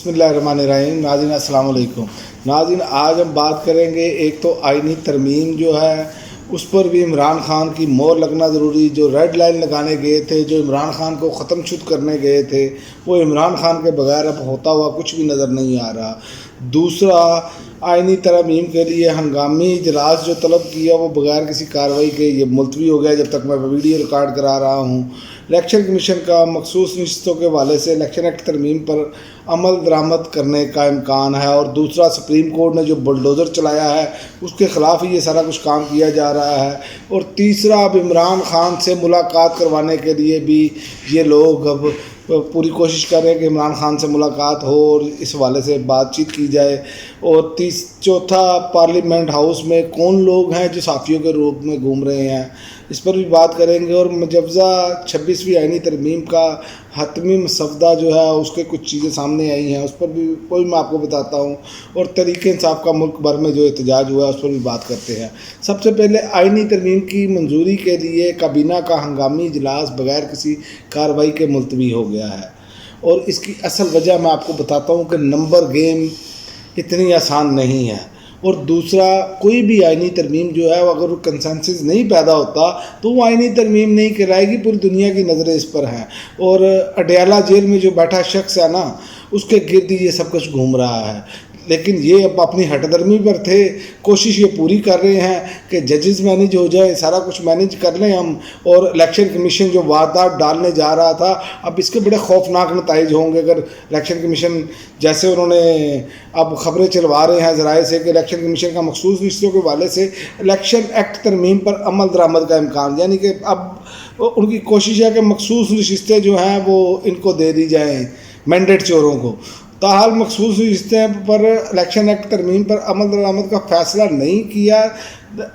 بسم اللہ الرحمن الرحیم۔ ناظرین السلام علیکم۔ ناظرین آج ہم بات کریں گے، ایک تو آئینی ترمیم جو ہے اس پر بھی عمران خان کی مور لگنا ضروری، جو ریڈ لائن لگانے گئے تھے، جو عمران خان کو ختم شد کرنے گئے تھے، وہ عمران خان کے بغیر اب ہوتا ہوا کچھ بھی نظر نہیں آ رہا۔ دوسرا، آئینی ترمیم کے لیے ہنگامی اجلاس جو طلب کیا وہ بغیر کسی کارروائی کے یہ ملتوی ہو گیا جب تک میں ویڈیو ریکارڈ کرا رہا ہوں۔ الیکشن کمیشن کا مخصوص نشستوں کے حوالے سے الیکشن ایکٹ ترمیم پر عمل درآمد کرنے کا امکان ہے، اور دوسرا سپریم کورٹ نے جو بلڈوزر چلایا ہے اس کے خلاف ہی یہ سارا کچھ کام کیا جا رہا ہے۔ اور تیسرا، اب عمران خان سے ملاقات کروانے کے لیے بھی یہ لوگ اب پوری کوشش کر رہے ہیں کہ عمران خان سے ملاقات ہو اور اس حوالے سے بات چیت کی جائے۔ اور چوتھا، پارلیمنٹ ہاؤس میں کون لوگ ہیں جو صحافیوں کے روپ میں گھوم رہے ہیں، اس پر بھی بات کریں گے۔ اور مجوزہ 26ویں آئینی ترمیم کا حتمی مسودہ جو ہے اس کے کچھ چیزیں سامنے آئی ہیں، اس پر بھی کوئی میں آپ کو بتاتا ہوں۔ اور تحریک انصاف کا ملک بھر میں جو احتجاج ہوا ہے اس پر بھی بات کرتے ہیں۔ سب سے پہلے آئینی ترمیم کی منظوری کے لیے کابینہ کا ہنگامی اجلاس بغیر کسی کارروائی کے ملتوی ہو گیا ہے، اور اس کی اصل وجہ میں آپ کو بتاتا ہوں کہ نمبر گیم اتنی آسان نہیں ہے۔ اور دوسرا، کوئی بھی آئینی ترمیم جو ہے اگر وہ کنسنسس نہیں پیدا ہوتا تو وہ آئینی ترمیم نہیں کہلائے گی، پوری دنیا کی نظریں اس پر ہیں۔ اور اڈیالہ جیل میں جو بیٹھا شخص ہے نا، اس کے گرد یہ سب کچھ گھوم رہا ہے، لیکن یہ اب اپنی ہٹ درمی پر تھے، کوشش یہ پوری کر رہے ہیں کہ ججز مینج ہو جائے، سارا کچھ مینج کر لیں ہم۔ اور الیکشن کمیشن جو واردات ڈالنے جا رہا تھا، اب اس کے بڑے خوفناک نتائج ہوں گے اگر الیکشن کمیشن جیسے انہوں نے اب خبریں چلوا رہے ہیں ذرائع سے کہ الیکشن کمیشن کا مخصوص نشستوں کے حوالے سے الیکشن ایکٹ ترمیم پر عمل درآمد کا امکان، یعنی کہ اب ان کی کوشش ہے کہ مخصوص نشستیں جو ہیں وہ ان کو دے دی جائیں، مینڈیٹ چوروں کو۔ تاحال مخصوص نشستیں پر الیکشن ایکٹ ترمیم پر عمل درآمد کا فیصلہ نہیں کیا۔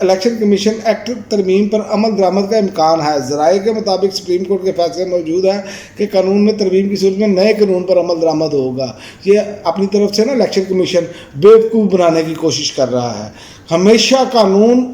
الیکشن کمیشن ایکٹ ترمیم پر عمل درآمد کا امکان ہے۔ ذرائع کے مطابق سپریم کورٹ کے فیصلے موجود ہیں کہ قانون میں ترمیم کی صورت میں نئے قانون پر عمل درآمد ہوگا۔ یہ اپنی طرف سے نا الیکشن کمیشن بیوقوف بنانے کی کوشش کر رہا ہے۔ ہمیشہ قانون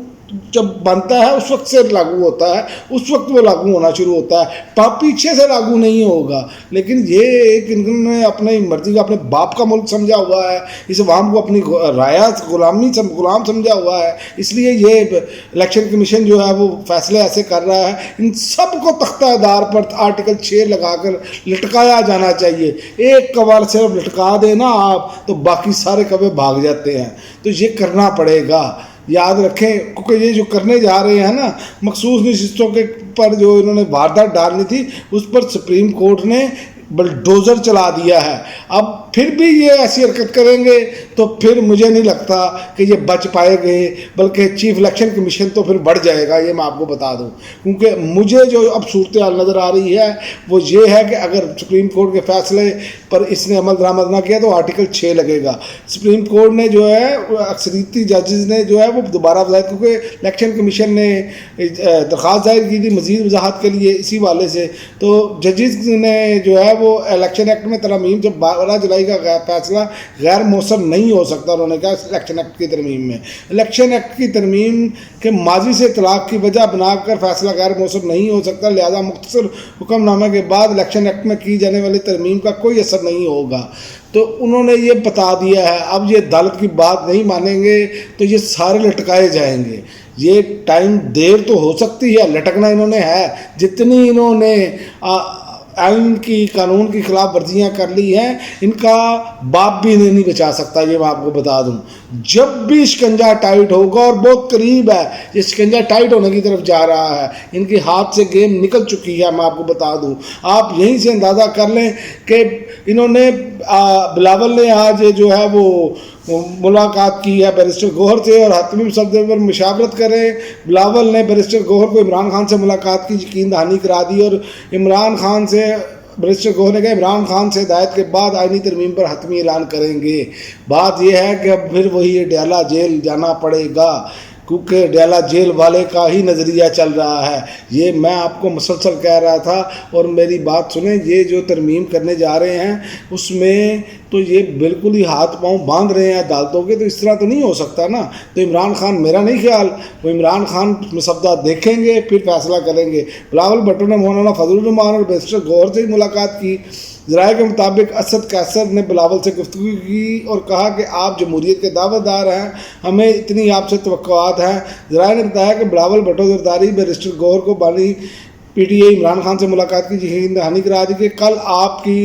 جب بنتا ہے اس وقت سے لاگو ہوتا ہے، اس وقت وہ لاگو ہونا شروع ہوتا ہے، پیچھے سے لاگو نہیں ہوگا۔ لیکن یہ ایک انہوں نے اپنی مرضی کا، اپنے باپ کا ملک سمجھا ہوا ہے، اس عوام کو اپنی رعایت غلام سمجھا ہوا ہے، اس لیے یہ الیکشن کمیشن جو ہے وہ فیصلے ایسے کر رہا ہے۔ ان سب کو تختہ دار پر آرٹیکل 6 لگا کر لٹکایا جانا چاہیے۔ ایک کور صرف لٹکا دینا آپ تو باقی سارے کوے بھاگ جاتے ہیں، تو یہ کرنا پڑے گا، یاد رکھیں، کیونکہ یہ جو کرنے جا رہے ہیں نا مخصوص نشستوں کے پر جو انہوں نے واردات ڈالنی تھی اس پر سپریم کورٹ نے بلڈوزر چلا دیا ہے۔ اب پھر بھی یہ ایسی حرکت کریں گے تو پھر مجھے نہیں لگتا کہ یہ بچ پائے گے، بلکہ چیف الیکشن کمیشن تو پھر بڑھ جائے گا، یہ میں آپ کو بتا دوں۔ کیونکہ مجھے جو اب صورتحال نظر آ رہی ہے وہ یہ ہے کہ اگر سپریم کورٹ کے فیصلے پر اس نے عمل درآمد نہ کیا تو آرٹیکل 6 لگے گا۔ سپریم کورٹ نے جو ہے اکثریتی ججز نے جو ہے وہ دوبارہ وضاحت، کیونکہ الیکشن کمیشن نے درخواست دائر کی تھی مزید وضاحت کے لیے اسی حوالے سے، تو ججز نے جو ہے وہ الیکشن ایکٹ میں ترمیم جب 12 جولائی کا فیصلہ غیر مؤثر نہیں ہو سکتا، انہوں نے کہا الیکشن ایکٹ کی ترمیم میں الیکشن ایکٹ کی ترمیم کے ماضی سے اطلاق کی وجہ بنا کر فیصلہ غیر مؤثر نہیں ہو سکتا، لہذا مختصر حکم نامے کے بعد الیکشن ایکٹ میں کی جانے والی ترمیم کا کوئی اثر نہیں ہوگا۔ تو انہوں نے یہ بتا دیا ہے، اب یہ عدالت کی بات نہیں مانیں گے تو یہ سارے لٹکائے جائیں گے۔ یہ ٹائم دیر تو ہو سکتی ہے، لٹکنا انہوں نے ہے، جتنی انہوں نے آئین کی قانون کی خلاف ورزیاں کر لی ہیں ان کا باپ بھی نہیں بچا سکتا، یہ میں آپ کو بتا دوں۔ جب بھی شکنجہ ٹائٹ ہوگا، اور بہت قریب ہے، یہ شکنجہ ٹائٹ ہونے کی طرف جا رہا ہے، ان کے ہاتھ سے گیم نکل چکی ہے، میں آپ کو بتا دوں۔ آپ یہیں سے اندازہ کر لیں کہ انہوں نے بلاول نے آج جو ہے وہ ملاقات کی ہے بیرسٹر گوہر سے، اور حتمی مسودے پر مشاورت کریں۔ بلاول نے بیرسٹر گوہر کو عمران خان سے ملاقات کی یقین دہانی کرا دی، اور عمران خان سے بیرسٹر گوہر نے کہا عمران خان سے ہدایت کے بعد آئینی ترمیم پر حتمی اعلان کریں گے۔ بات یہ ہے کہ اب پھر وہی اڈیالہ جیل جانا پڑے گا، کیونکہ اڈیالہ جیل والے کا ہی نظریہ چل رہا ہے۔ یہ میں آپ کو مسلسل کہہ رہا تھا، اور میری بات سنیں، یہ جو ترمیم کرنے جا رہے ہیں اس میں تو یہ بالکل ہی ہاتھ پاؤں باندھ رہے ہیں عدالتوں کے، تو اس طرح تو نہیں ہو سکتا نا۔ تو عمران خان، میرا نہیں خیال، وہ عمران خان مسودہ دیکھیں گے پھر فیصلہ کریں گے۔ بلاول بھٹو نے مولانا فضل الرحمان اور بیرسٹر گوہر سے ہی ملاقات کی۔ ذرائع کے مطابق اسد قیصر نے بلاول سے گفتگو کی اور کہا کہ آپ جمہوریت کے دعوت دار ہیں، ہمیں اتنی آپ سے توقعات ہیں۔ ذرائع نے بتایا کہ بلاول بھٹو زرداری بیرسٹر گوہر کو بانی P T I Imran Khan سے ملاقات کی یقین دہانی کرا دی کہ کل آپ کی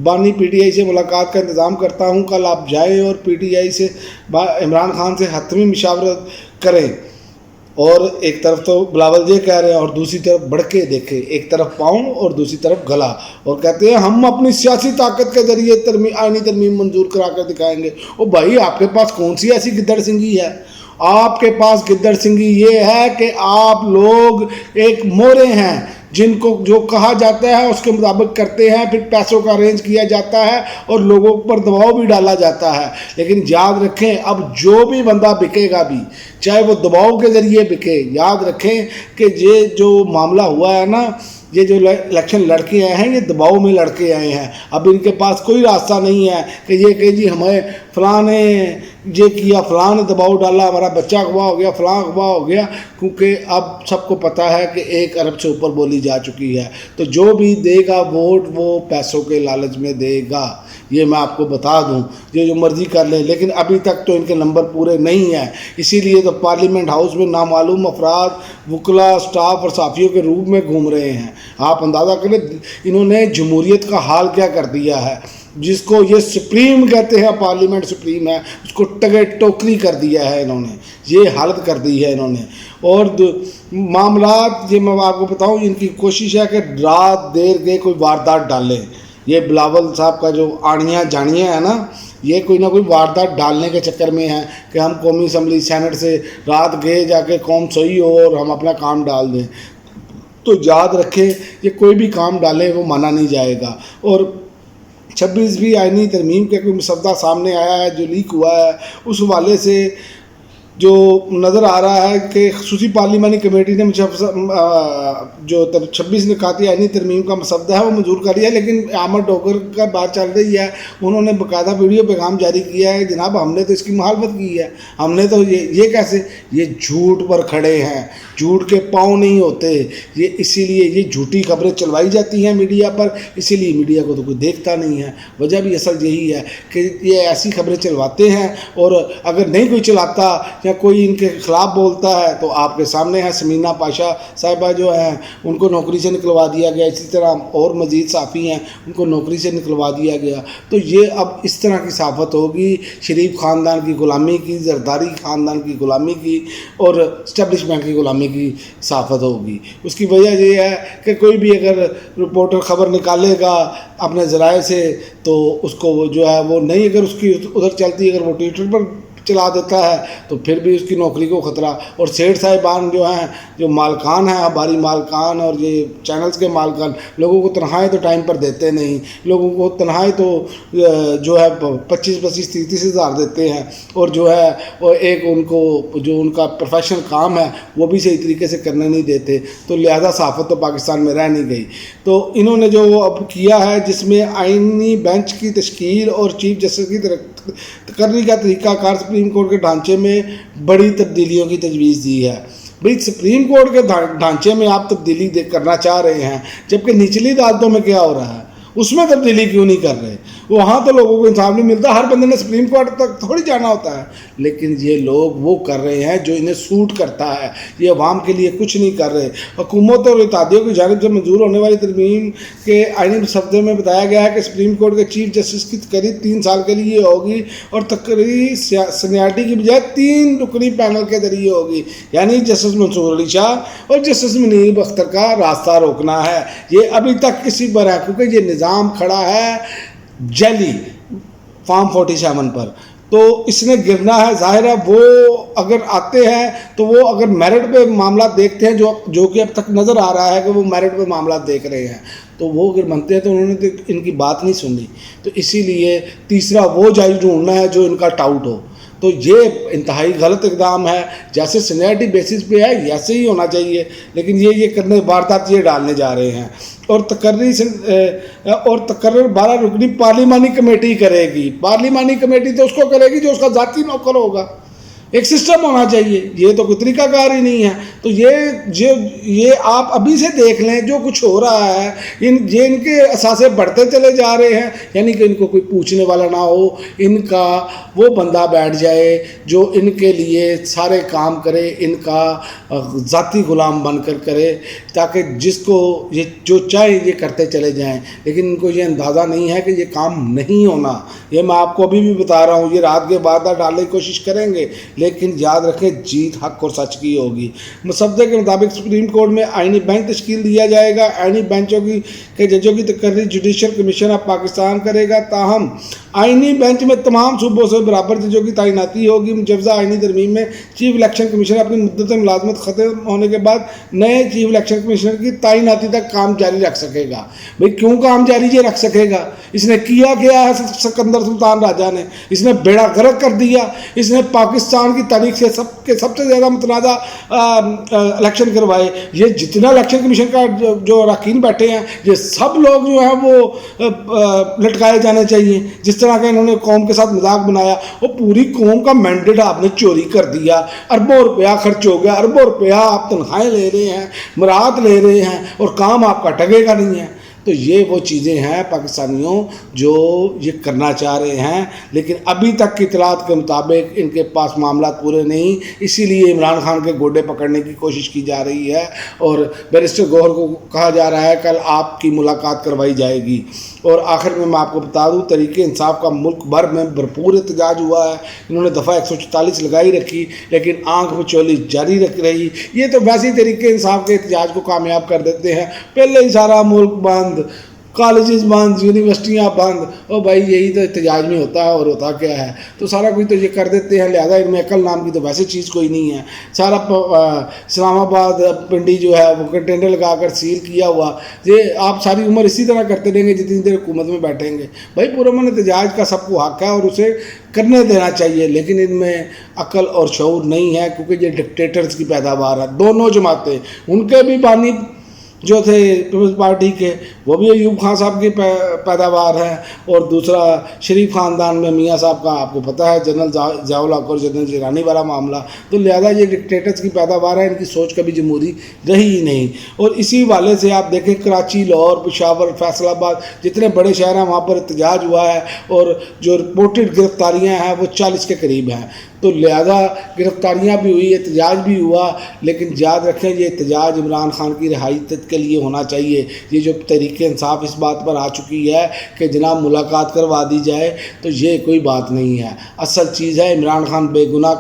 بانی پی ٹی آئی سے ملاقات کا انتظام کرتا ہوں، کل آپ جائیں اور پی ٹی آئی سے عمران خان سے حتمی مشاورت کریں۔ اور ایک طرف تو بلاول یہ کہہ رہے ہیں اور دوسری طرف بڑھ کے دیکھیں، ایک طرف پاؤں اور دوسری طرف گلا، اور کہتے ہیں ہم اپنی سیاسی طاقت کے ذریعے آئینی ترمیم منظور کرا کر دکھائیں گے۔ او بھائی، آپ کے پاس کون سی ایسی گدڑ سنگھی ہے؟ آپ کے پاس گدڑ سنگھی یہ ہے کہ آپ لوگ ایک مورے ہیں جن کو جو کہا جاتا ہے اس کے مطابق کرتے ہیں، پھر پیسوں کا ارینج کیا جاتا ہے اور لوگوں پر دباؤ بھی ڈالا جاتا ہے۔ لیکن یاد رکھیں، اب جو بھی بندہ بکے گا بھی، چاہے وہ دباؤ کے ذریعے بکے، یاد رکھیں کہ یہ جو معاملہ ہوا ہے نا، یہ جو الیکشن لڑ کے آئے ہیں، یہ دباؤ میں لڑ کے آئے ہیں۔ اب ان کے پاس کوئی راستہ نہیں ہے کہ یہ کہ جی ہمیں فلاں نے یہ کیا، فلاں نے دباؤ ڈالا، ہمارا بچہ اغوا ہو گیا، فلاں اغوا ہو گیا، کیونکہ اب سب کو پتہ ہے کہ 1 ارب سے اوپر بولی جا چکی ہے۔ تو جو بھی دے گا ووٹ وہ پیسوں کے لالچ میں دے گا، یہ میں آپ کو بتا دوں، یہ جو مرضی کر لیں۔ لیکن ابھی تک تو ان کے نمبر پورے نہیں ہیں، اسی لیے تو پارلیمنٹ ہاؤس میں نامعلوم افراد وکلاء، اسٹاف اور صحافیوں کے روپ میں گھوم رہے ہیں۔ آپ اندازہ کریں انہوں نے جمہوریت کا حال کیا کر دیا ہے، جس کو یہ سپریم کہتے ہیں، پارلیمنٹ سپریم ہے، اس کو ٹگے ٹوکری کر دیا ہے انہوں نے، یہ حالت کر دی ہے انہوں نے۔ اور معاملات یہ میں آپ کو بتاؤں، ان کی کوشش ہے کہ رات دیر گئے کوئی واردات ڈالیں۔ یہ بلاول صاحب کا جو آڑیاں جانیاں ہیں نا، یہ کوئی نہ کوئی واردات ڈالنے کے چکر میں ہیں کہ ہم قومی اسمبلی سینٹ سے رات گئے جا کے قوم سوئی ہو اور ہم اپنا کام ڈال دیں۔ تو یاد رکھیں، یہ کوئی بھی کام ڈالیں وہ مانا نہیں جائے گا۔ اور 26ویں آئینی ترمیم کا کوئی مسودہ سامنے آیا ہے جو لیک ہوا ہے، اس حوالے سے جو نظر آ رہا ہے کہ خصوصی پارلیمانی کمیٹی نے جو 26 نکاتی آئینی ترمیم کا مسودہ ہے وہ منظور کر لیا، لیکن احمد ڈوگر کا بات چل رہی ہے، انہوں نے باقاعدہ ویڈیو پیغام جاری کیا ہے، جناب ہم نے تو اس کی مخالفت کی ہے، ہم نے تو یہ کیسے، یہ جھوٹ پر کھڑے ہیں، جھوٹ کے پاؤں نہیں ہوتے یہ، اسی لیے یہ جھوٹی خبریں چلوائی جاتی ہیں میڈیا پر، اسی لیے میڈیا کو تو کوئی دیکھتا نہیں ہے۔ وجہ بھی اصل یہی ہے کہ یہ ایسی خبریں چلواتے ہیں، اور اگر نہیں کوئی چلاتا یا کوئی ان کے خلاف بولتا ہے تو آپ کے سامنے ہے سمینہ پاشا صاحبہ جو ہیں ان کو نوکری سے نکلوا دیا گیا، اسی طرح اور مزید صحافی ہیں ان کو نوکری سے نکلوا دیا گیا۔ تو یہ اب اس طرح کی صحافت ہوگی، شریف خاندان کی غلامی کی، زرداری خاندان کی غلامی کی اور اسٹیبلشمنٹ کی غلامی کی صحافت ہوگی۔ اس کی وجہ یہ ہے کہ کوئی بھی اگر رپورٹر خبر نکالے گا اپنے ذرائع سے تو اس کو جو ہے وہ نہیں، اگر اس کی ادھر چلتی، اگر وہ ٹویٹر پر چلا دیتا ہے تو پھر بھی اس کی نوکری کو خطرہ۔ اور سیٹھ صاحبان جو ہیں، جو مالکان ہیں، ہماری مالکان اور یہ چینلز کے مالکان، لوگوں کو تنخواہیں تو ٹائم پر دیتے نہیں، لوگوں کو تنخواہیں تو جو ہے 25-25 30 ہزار دیتے ہیں، اور جو ہے وہ ایک ان کو جو ان کا پروفیشنل کام ہے وہ بھی صحیح طریقے سے کرنے نہیں دیتے، تو لہذا صحافت تو پاکستان میں رہ نہیں گئی۔ تو انہوں نے جو اب کیا ہے، جس میں آئینی بینچ کی تشکیل اور چیف جسٹس کی تقرری کا طریقہ کار سپریم کورٹ کے ڈھانچے میں بڑی تبدیلیوں کی تجویز دی ہے۔ بھئی سپریم کورٹ کے ڈھانچے میں آپ تبدیلی کرنا چاہ رہے ہیں، جبکہ نچلی عدالتوں میں کیا ہو رہا ہے، اس میں تبدیلی کیوں نہیں کر رہے؟ وہاں تو لوگوں کو انصاف نہیں ملتا، ہر بندے نے سپریم کورٹ تک تھوڑی جانا ہوتا ہے، لیکن یہ لوگ وہ کر رہے ہیں جو انہیں سوٹ کرتا ہے، یہ عوام کے لیے کچھ نہیں کر رہے۔ حکومت اور اتحادیوں کی جانب سے منظور ہونے والی ترمیم کے آئینی مسودے میں بتایا گیا ہے کہ سپریم کورٹ کے چیف جسٹس کی تقرری 3 سال کے لیے ہوگی، اور تقرری سینیارٹی کی بجائے 3 رکنی پینل کے ذریعے ہوگی، یعنی جسٹس منصور علی شاہ اور جسٹس منیب اختر کا راستہ روکنا ہے۔ یہ ابھی تک اسی پر ہے، کیونکہ یہ نظام کھڑا ہے جیلی فارم 47 پر، تو اس نے گرنا ہے۔ ظاہر ہے وہ اگر آتے ہیں تو وہ اگر میرٹ پہ معاملات دیکھتے ہیں، جو کہ اب تک نظر آ رہا ہے کہ وہ میرٹ پہ معاملات دیکھ رہے ہیں، تو وہ اگر بنتے ہیں تو انہوں نے تو ان کی بات نہیں سنی، تو اسی لیے تیسرا وہ جج ڈھونڈنا ہے جو ان کا ٹاؤٹ ہو۔ تو یہ انتہائی غلط اقدام ہے، جیسے سینیارٹی بیسس پہ ہے ایسے ہی ہونا چاہیے، لیکن یہ کرنے واردات یہ ڈالنے جا رہے ہیں۔ اور تقرر 12 رکنی پارلیمانی کمیٹی کرے گی. پارلیمانی کمیٹی تو اس کو کرے گی جو اس کا ذاتی نوکر ہوگا. ایک سسٹم ہونا چاہیے. یہ تو کوئی طریقہ کار ہی نہیں ہے. تو یہ آپ ابھی سے دیکھ لیں جو کچھ ہو رہا ہے. یہ ان کے اثاثے بڑھتے چلے جا رہے ہیں. یعنی کہ ان کو کوئی پوچھنے والا نہ ہو. ان کا وہ بندہ بیٹھ جائے جو ان کے لیے سارے کام کرے, ان کا ذاتی غلام بن کر کرے, تاکہ جس کو یہ جو چاہے یہ کرتے چلے جائیں. لیکن ان کو یہ اندازہ نہیں ہے کہ یہ کام نہیں ہونا. یہ میں آپ کو ابھی بھی بتا رہا ہوں. یہ رات کے بعد ڈالنے کی کوشش کریں گے, لیکن یاد رکھیں جیت حق اور سچ کی ہوگی. مسودے کے مطابق سپریم کورٹ میں آئینی بینچ تشکیل دیا جائے گا. آئینی بینچوں کے ججوں کی تقرری جوڈیشل کمیشن آف پاکستان کرے گا. تاہم آئینی بینچ میں تمام صوبوں سے برابر ججوں کی تعیناتی ہوگی. مجوزہ آئینی ترمیم میں چیف الیکشن کمیشنر اپنی مدت ملازمت ختم ہونے کے بعد نئے چیف الیکشن کمیشنر کی تعیناتی تک کام جاری رکھ سکے گا. بھئی کیوں کام جاری یہ رکھ سکے گا؟ اس نے کیا ہے سکندر سلطان راجہ نے. اس نے بیڑا غرق کر دیا. اس نے پاکستان کی تاریخ سے سب سے زیادہ متنازع الیکشن کروائے. یہ جتنا الیکشن کمیشن کا جو اراکین بیٹھے ہیں, یہ سب لوگ جو ہیں وہ لٹکائے جانے چاہیے. جس طرح کا انہوں نے قوم کے ساتھ مذاق بنایا, وہ پوری قوم کا مینڈیٹ آپ نے چوری کر دیا. اربوں روپیہ خرچ ہو گیا. اربوں روپیہ آپ تنخواہیں لے رہے ہیں, مراعات لے رہے ہیں, اور کام آپ کا ٹگے گا نہیں ہے. تو یہ وہ چیزیں ہیں پاکستانیوں جو یہ کرنا چاہ رہے ہیں, لیکن ابھی تک کی اطلاعات کے مطابق ان کے پاس معاملات پورے نہیں. اسی لیے عمران خان کے گوڈے پکڑنے کی کوشش کی جا رہی ہے, اور بیرسٹر گوہر کو کہا جا رہا ہے کل آپ کی ملاقات کروائی جائے گی. اور آخر میں آپ کو بتا دوں, تحریک انصاف کا ملک بھر میں بھرپور احتجاج ہوا ہے. انہوں نے دفعہ 144 لگائی رکھی, لیکن آنکھ مچولی جاری رکھ رہی. یہ تو ویسے ہی تحریک انصاف کے احتجاج کو کامیاب کر دیتے ہیں. پہلے ہی سارا ملک بند, کالجز بند, یونیورسٹیاں بند. او بھائی یہی تو احتجاج میں ہوتا ہے, اور ہوتا کیا ہے؟ تو سارا کچھ تو یہ کر دیتے ہیں. لہذا ان میں عقل نام کی تو ویسے چیز کوئی نہیں ہے. سارا اسلام آباد پنڈی جو ہے وہ کنٹینر لگا کر سیل کیا ہوا. یہ آپ ساری عمر اسی طرح کرتے رہیں گے جتنی دیر حکومت میں بیٹھیں گے. بھائی پرامن احتجاج کا سب کو حق ہے اور اسے کرنے دینا چاہیے, لیکن ان میں عقل اور شعور نہیں ہے, کیونکہ یہ ڈکٹیٹرز کی پیداوار ہے. دونوں جماعتیں, ان کے بھی بانی جو تھے پیپلز پارٹی کے, وہ بھی ایوب خان صاحب کی پیداوار ہیں, اور دوسرا شریف خاندان میں میاں صاحب کا آپ کو پتہ ہے جنرل ضیاء الحق اور جنرل جیلانی والا معاملہ. تو لہذا یہ ڈکٹیٹرز کی پیداوار ہے. ان کی سوچ کبھی جمہوری رہی ہی نہیں. اور اسی حوالے سے آپ دیکھیں کراچی, لاہور, پشاور, فیصل آباد جتنے بڑے شہر ہیں وہاں پر احتجاج ہوا ہے, اور جو رپورٹڈ گرفتاریاں ہیں وہ 40 کے قریب ہیں. تو لہذا گرفتاریاں بھی ہوئی, احتجاج بھی ہوا, لیکن یاد رکھیں یہ احتجاج عمران خان کی رہائی کے لیے ہونا چاہیے. یہ جو تحریک انصاف اس بات پر آ چکی ہے کہ جناب ملاقات کروا دی جائے, تو یہ کوئی بات نہیں ہے. اصل چیز ہے عمران خان بے گناہ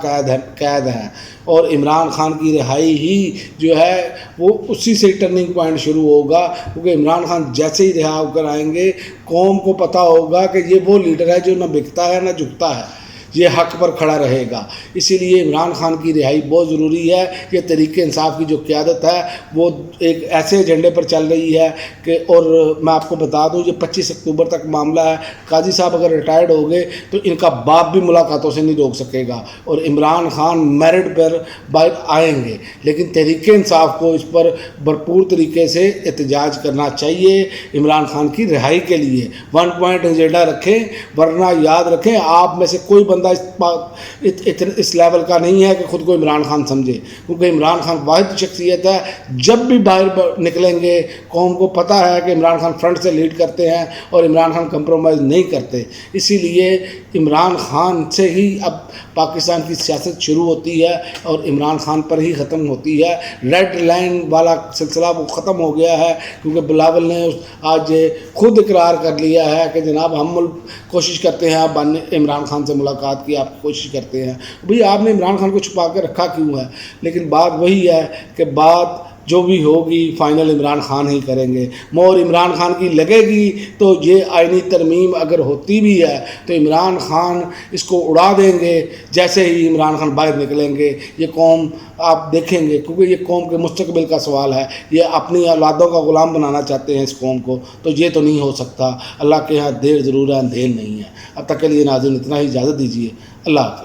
قید ہے, اور عمران خان کی رہائی ہی جو ہے وہ اسی سے ٹرننگ پوائنٹ شروع ہوگا. کیونکہ عمران خان جیسے ہی رہا ہو کر آئیں گے, قوم کو پتہ ہوگا کہ یہ وہ لیڈر ہے جو نہ بکتا ہے نہ جھکتا ہے, یہ حق پر کھڑا رہے گا. اسی لیے عمران خان کی رہائی بہت ضروری ہے. یہ تحریک انصاف کی جو قیادت ہے وہ ایک ایسے ایجنڈے پر چل رہی ہے کہ, اور میں آپ کو بتا دوں یہ 25 اکتوبر تک معاملہ ہے. قاضی صاحب اگر ریٹائرڈ ہو گئے تو ان کا باپ بھی ملاقاتوں سے نہیں روک سکے گا, اور عمران خان میرٹ پر باہر آئیں گے. لیکن تحریک انصاف کو اس پر بھرپور طریقے سے احتجاج کرنا چاہیے عمران خان کی رہائی کے لیے. 1 پوائنٹ ایجنڈا رکھیں, ورنہ یاد رکھیں آپ میں سے کوئی بندہ اس لیول کا نہیں ہے کہ خود کو عمران خان سمجھے. کیونکہ عمران خان واحد شخصیت ہے, جب بھی باہر نکلیں گے قوم کو پتہ ہے کہ عمران خان فرنٹ سے لیڈ کرتے ہیں, اور عمران خان کمپرومائز نہیں کرتے. اسی لیے عمران خان سے ہی اب پاکستان کی سیاست شروع ہوتی ہے, اور عمران خان پر ہی ختم ہوتی ہے. ریڈ لائن والا سلسلہ وہ ختم ہو گیا ہے, کیونکہ بلاول نے آج خود اقرار کر لیا ہے کہ جناب ہم کوشش کرتے ہیں آپ عمران خان سے ملاقات کی آپ کوشش کرتے ہیں. بھئی آپ نے عمران خان کو چھپا کے رکھا کیوں ہے؟ لیکن بات وہی ہے کہ بات جو بھی ہوگی فائنل عمران خان ہی کریں گے. مور عمران خان کی لگے گی تو یہ آئینی ترمیم اگر ہوتی بھی ہے تو عمران خان اس کو اڑا دیں گے. جیسے ہی عمران خان باہر نکلیں گے یہ قوم آپ دیکھیں گے, کیونکہ یہ قوم کے مستقبل کا سوال ہے. یہ اپنی اولادوں کا غلام بنانا چاہتے ہیں اس قوم کو, تو یہ تو نہیں ہو سکتا. اللہ کے ہاں دیر ضرور ہے, اندھیر نہیں ہے. اب تک کے لیے ناظرین اتنا ہی اجازت دیجیے. اللہ حافظ.